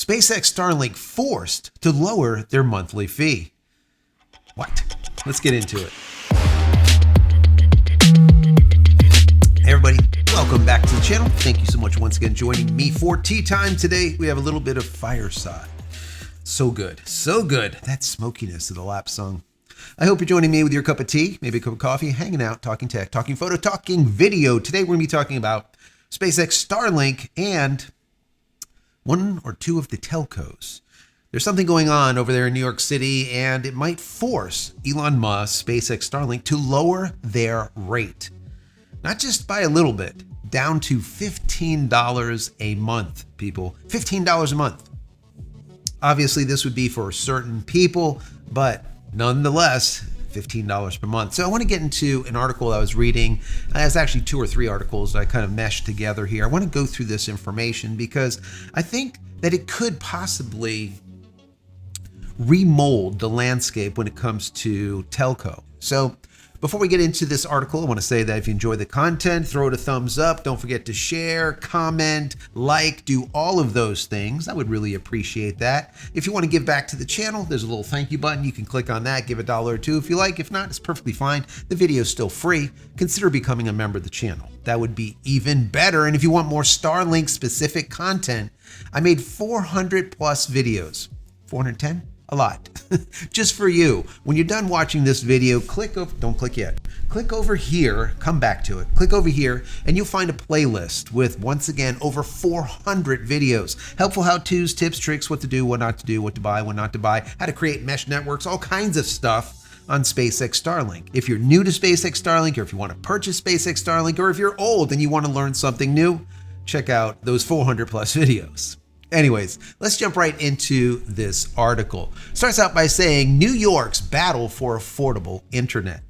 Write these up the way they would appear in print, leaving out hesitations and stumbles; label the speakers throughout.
Speaker 1: SpaceX Starlink forced to lower their monthly fee. What? Let's get into it. Hey everybody, welcome back to the channel. Thank you so much once again joining me for tea time. Today we have a little bit of fireside. So good, so good. That smokiness of the lap song. I hope you're joining me with your cup of tea, maybe a cup of coffee, hanging out, talking tech, talking photo, talking video. Today we're going to be talking about SpaceX Starlink and one or two of the telcos. There's something going on over there in New York City, and it might force Elon Musk, SpaceX Starlink, to lower their rate. Not just by a little bit, down to $15 a month, people. $15 a month. Obviously, this would be for certain people, but nonetheless, $15 per month. So I want to get into an article I was reading. It's actually 2 or 3 articles that I kind of meshed together here. I want to go through this information because I think that it could possibly remold the landscape when it comes to telco. So before we get into this article, I want to say that if you enjoy the content, throw it a thumbs up. Don't forget to share, comment, like, do all of those things. I would really appreciate that. If you want to give back to the channel, there's a little thank you button. You can click on that, give $1 or $2 if you like. If not, it's perfectly fine. The video is still free. Consider becoming a member of the channel. That would be even better. And if you want more Starlink specific content, I made 400 plus videos. 410? A lot. Just for you. When you're done watching this video, don't click yet. Click over here, come back to it. Click over here and you'll find a playlist with, once again, over 400 videos. Helpful how-tos, tips, tricks, what to do, what not to do, what to buy, what not to buy, how to create mesh networks, all kinds of stuff on SpaceX Starlink. If you're new to SpaceX Starlink, or if you want to purchase SpaceX Starlink, or if you're old and you want to learn something new, check out those 400 plus videos. Anyways, let's jump right into this article. Starts out by saying New York's battle for affordable internet.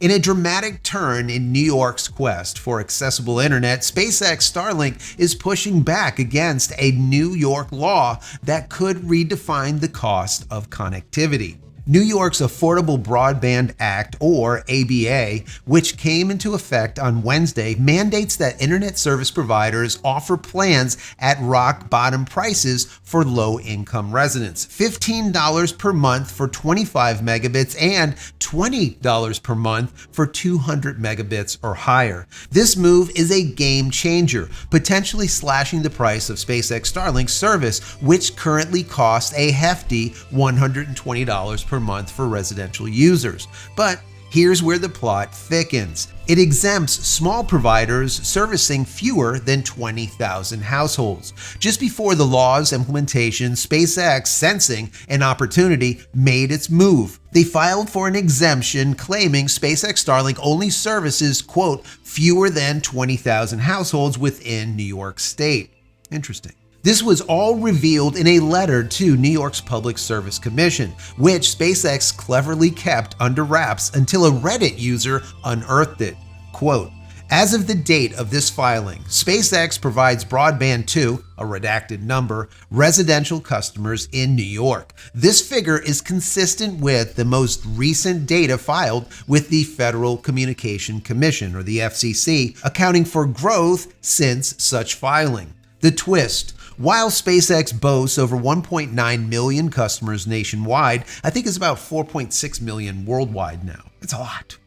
Speaker 1: In a dramatic turn in New York's quest for accessible internet, SpaceX Starlink is pushing back against a New York law that could redefine the cost of connectivity. New York's Affordable Broadband Act, or ABA, which came into effect on Wednesday, mandates that internet service providers offer plans at rock-bottom prices for low-income residents. $15 per month for 25 megabits and $20 per month for 200 megabits or higher. This move is a game changer, potentially slashing the price of SpaceX Starlink service, which currently costs a hefty $120 per month for residential users. But here's where the plot thickens. It exempts small providers servicing fewer than 20,000 households. Just before the law's implementation, SpaceX, sensing an opportunity, made its move. They filed for an exemption claiming SpaceX Starlink only services, quote, fewer than 20,000 households within New York State. Interesting. This was all revealed in a letter to New York's Public Service Commission, which SpaceX cleverly kept under wraps until a Reddit user unearthed it. Quote, as of the date of this filing, SpaceX provides broadband to, a redacted number, residential customers in New York. This figure is consistent with the most recent data filed with the Federal Communication Commission, or the FCC, accounting for growth since such filing. The twist: while SpaceX boasts over 1.9 million customers nationwide, I think it's about 4.6 million worldwide now. It's a lot.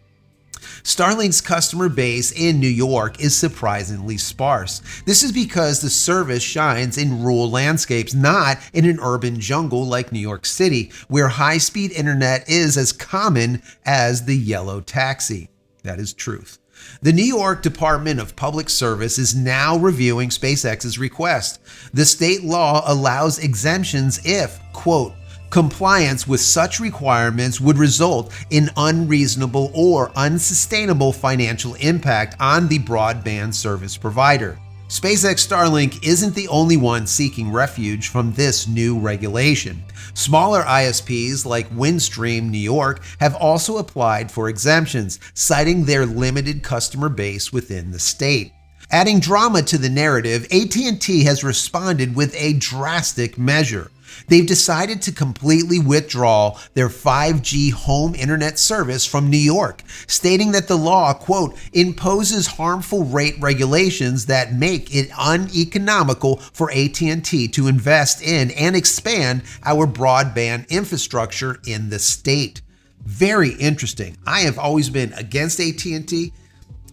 Speaker 1: Starlink's customer base in New York is surprisingly sparse. This is because the service shines in rural landscapes, not in an urban jungle like New York City, where high-speed internet is as common as the yellow taxi. That is truth. The New York Department of Public Service is now reviewing SpaceX's request. The state law allows exemptions if, quote, compliance with such requirements would result in unreasonable or unsustainable financial impact on the broadband service provider. SpaceX Starlink isn't the only one seeking refuge from this new regulation. Smaller ISPs like Windstream New York have also applied for exemptions, citing their limited customer base within the state. Adding drama to the narrative, AT&T has responded with a drastic measure. They've decided to completely withdraw their 5G home internet service from New York, stating that the law, quote, imposes harmful rate regulations that make it uneconomical for AT&T to invest in and expand our broadband infrastructure in the state. Very interesting. I have always been against AT&T.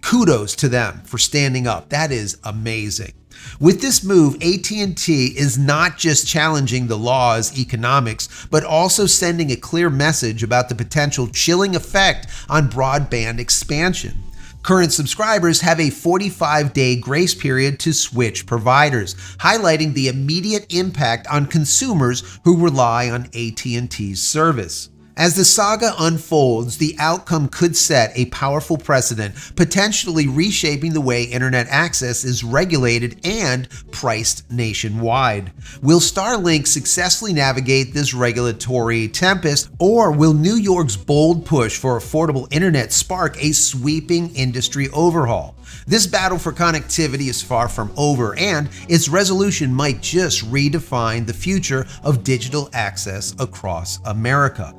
Speaker 1: Kudos to them for standing up. That is amazing. With this move, AT&T is not just challenging the law's economics, but also sending a clear message about the potential chilling effect on broadband expansion. Current subscribers have a 45-day grace period to switch providers, highlighting the immediate impact on consumers who rely on AT&T's service. As the saga unfolds, the outcome could set a powerful precedent, potentially reshaping the way internet access is regulated and priced nationwide. Will Starlink successfully navigate this regulatory tempest, or will New York's bold push for affordable internet spark a sweeping industry overhaul? This battle for connectivity is far from over, and its resolution might just redefine the future of digital access across America.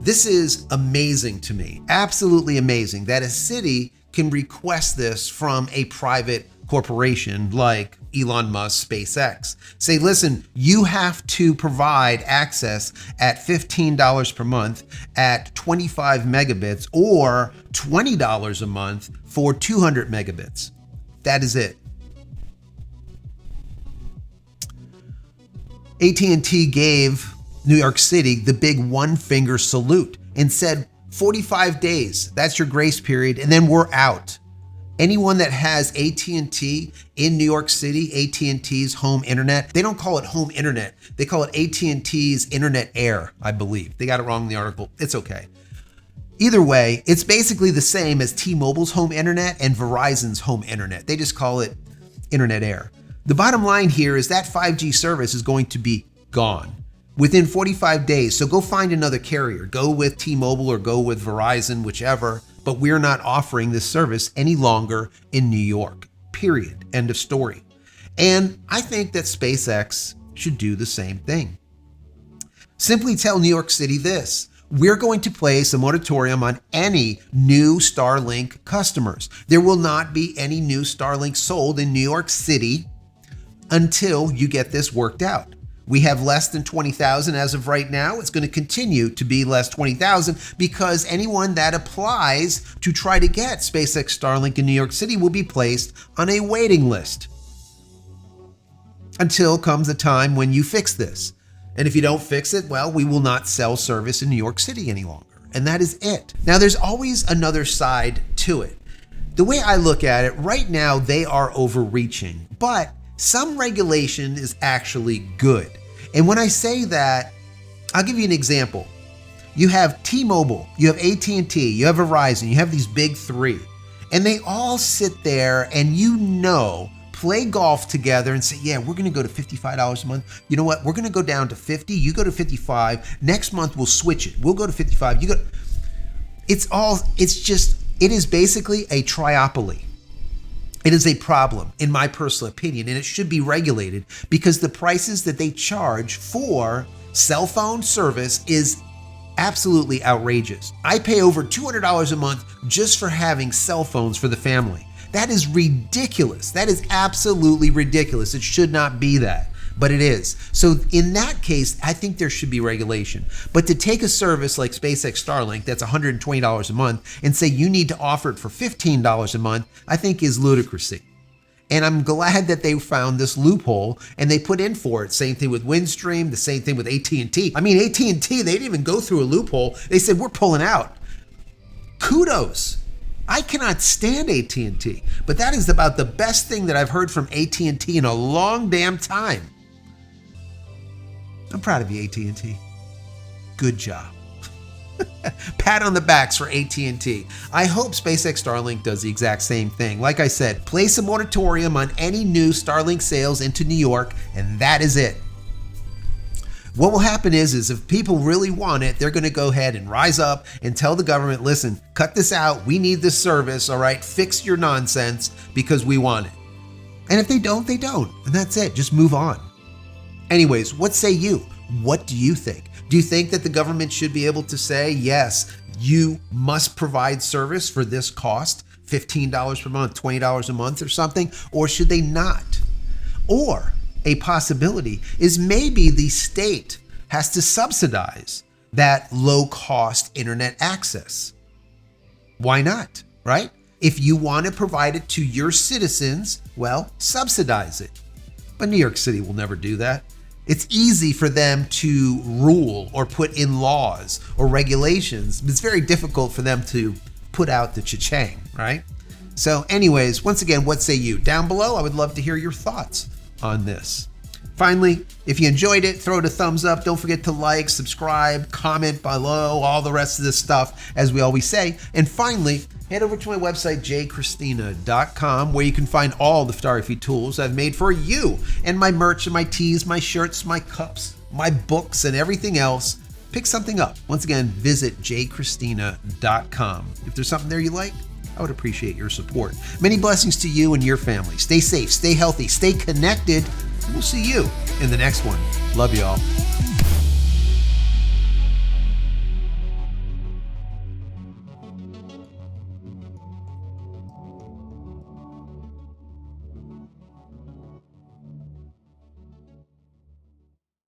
Speaker 1: This is amazing to me, absolutely amazing that a city can request this from a private corporation like Elon Musk, SpaceX. Say, listen, you have to provide access at $15 per month at 25 megabits or $20 a month for 200 megabits. That is it. AT&T gave New York City the big one-finger salute and said 45 days, that's your grace period, and then we're out. Anyone that has AT&T in New York City, AT&T's home internet, they don't call it home internet, they call it AT&T's Internet Air, I believe. They got it wrong in the article, it's okay. Either way, it's basically the same as T-Mobile's home internet and Verizon's home internet. They just call it Internet Air. The bottom line here is that 5G service is going to be gone within 45 days. So go find another carrier. Go with T-Mobile or go with Verizon, whichever. But we're not offering this service any longer in New York. Period. End of story. And I think that SpaceX should do the same thing. Simply tell New York City this: we're going to place a moratorium on any new Starlink customers. There will not be any new Starlink sold in New York City until you get this worked out. We have less than 20,000 as of right now. It's going to continue to be less 20,000 because anyone that applies to try to get SpaceX Starlink in New York City will be placed on a waiting list until comes a time when you fix this. And if you don't fix it, well, we will not sell service in New York City any longer. And that is it. Now, there's always another side to it. The way I look at it, right now, they are overreaching, but some regulation is actually good. And when I say that, I'll give you an example. You have T-Mobile, you have AT&T, you have Verizon, you have these big three, and they all sit there and play golf together and say, yeah, we're going to go to $55 a month. You know what? We're going to go down to 50. You go to 55. Next month, we'll switch it. We'll go to 55. It is basically a triopoly. It is a problem, in my personal opinion, and it should be regulated because the prices that they charge for cell phone service is absolutely outrageous. I pay over $200 a month just for having cell phones for the family. That is ridiculous. That is absolutely ridiculous. It should not be that, but it is. So in that case, I think there should be regulation. But to take a service like SpaceX Starlink that's $120 a month and say you need to offer it for $15 a month, I think is ludicrousy. And I'm glad that they found this loophole and they put in for it. Same thing with Windstream, the same thing with AT&T. I mean, AT&T, they didn't even go through a loophole. They said, we're pulling out. Kudos. I cannot stand AT&T, but that is about the best thing that I've heard from AT&T in a long damn time. I'm proud of you, AT&T. Good job. Pat on the backs for AT&T. I hope SpaceX Starlink does the exact same thing. Like I said, place a moratorium on any new Starlink sales into New York, and that is it. What will happen is if people really want it, they're going to go ahead and rise up and tell the government, listen, cut this out. We need this service. All right, fix your nonsense because we want it. And if they don't, they don't. And that's it. Just move on. Anyways, what say you? What do you think? Do you think that the government should be able to say, yes, you must provide service for this cost, $15 per month, $20 a month or something, or should they not? Or a possibility is maybe the state has to subsidize that low-cost internet access. Why not, right? If you want to provide it to your citizens, well, subsidize it. But New York City will never do that. It's easy for them to rule or put in laws or regulations. It's very difficult for them to put out the cha-ching, right? So anyways, once again, what say you? Down below, I would love to hear your thoughts on this. Finally, if you enjoyed it, throw it a thumbs up. Don't forget to like, subscribe, comment below, all the rest of this stuff, as we always say. And finally, head over to my website, JCristina.com, where you can find all the photography tools I've made for you, and my merch and my tees, my shirts, my cups, my books, and everything else. Pick something up. Once again, visit JCristina.com. If there's something there you like, I would appreciate your support. Many blessings to you and your family. Stay safe, stay healthy, stay connected, and we'll see you in the next one. Love y'all.